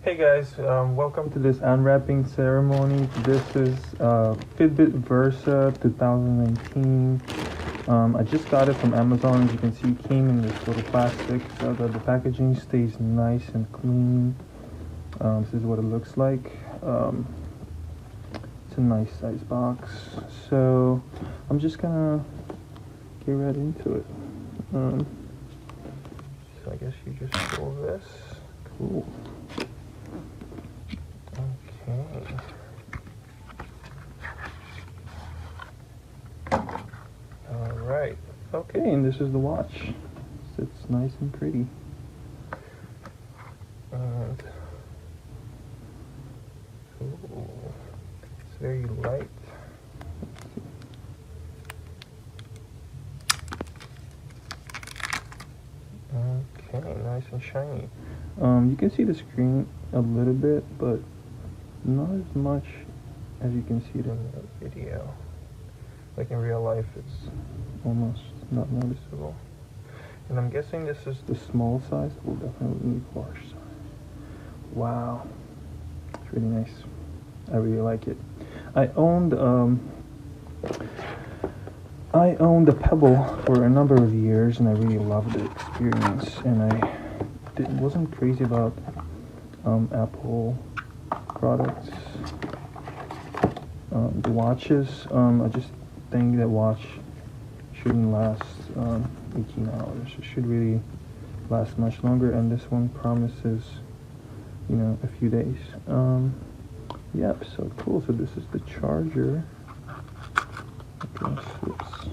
Hey guys, welcome to this unwrapping ceremony. This is Fitbit Versa 2019. I just got it from Amazon. As you can see, it came in this little plastic so that the packaging stays nice and clean. This is what it looks like. It's a nice size box. So I'm just gonna get right into it. So I guess you just pull this. Cool. Okay. All right. Okay, and this is the watch. It's nice and pretty. And ooh, it's very light. Okay, nice and shiny. You can see the screen a little bit, but not as much as you can see it in the video. Like in real life, it's almost not noticeable. And I'm guessing this is the small size. We'll definitely need large size. Wow, it's really nice. I really like it. I owned a Pebble for a number of years, and I really loved the experience. And I wasn't crazy about Apple products. The watches, I just think that watch shouldn't last 18 hours. It should really last much longer, and this one promises, a few days. Yep, so cool. So this is the charger. Okay, swoops.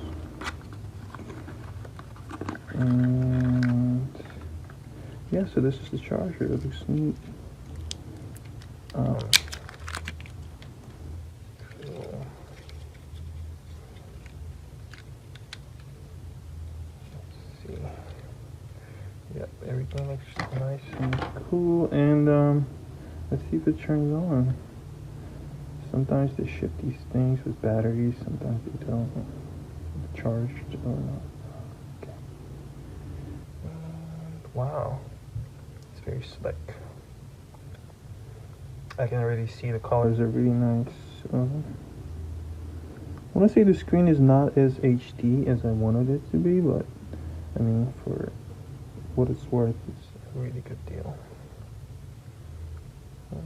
And yeah, so this is the charger. It looks neat. Cool. Let's see. Yep, everything looks nice and cool. And let's see if it turns on. Sometimes they ship these things with batteries, sometimes they don't. Charged or not. Okay. Wow, it's very slick. I can already see the colors are really nice. I want to say the screen is not as HD as I wanted it to be, but I mean, for what it's worth, it's a really good deal. Yeah,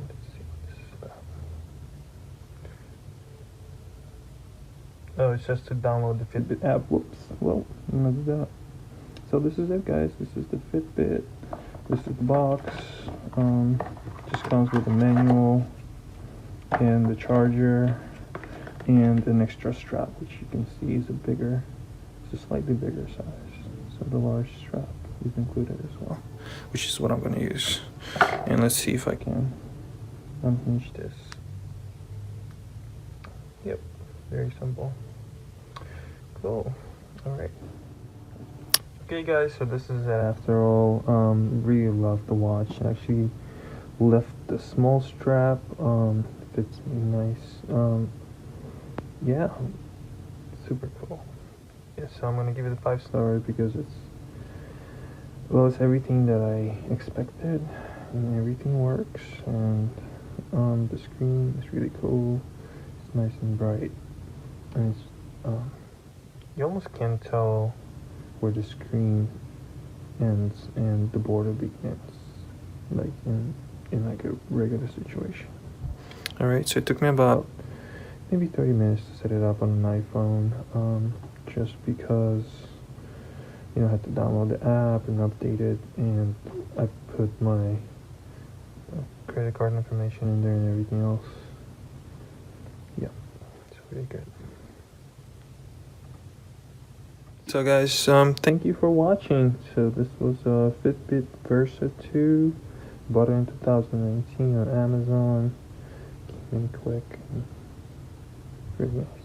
let's see what this is about. Oh, it says to download the Fitbit app. Whoops. Well, I'm gonna do that. So this is it, guys. This is the Fitbit. This is the box. Just comes with a manual and the charger and an extra strap, which you can see is it's a slightly bigger size. So the large strap is included as well, which is what I'm going to use. And let's see if I can unhinge this. Yep, very simple. Cool. All right. Okay, guys, so this is it after all. Really love the watch. I actually left the small strap. Fits me nice. Yeah, super cool. Yeah, so I'm gonna give it a 5 stars because it's everything that I expected, and everything works. And the screen is really cool. It's nice and bright, and it's you almost can't tell where the screen ends and the border begins, like in like a regular situation. All right, so it took me about maybe 30 minutes to set it up on an iPhone, just because I had to download the app and update it, and I put my credit card information in there and everything else. Yeah, it's really good. So guys, thank you for watching. So this was Fitbit Versa 2, bought it in 2019 on Amazon. Came in quick and pretty nice.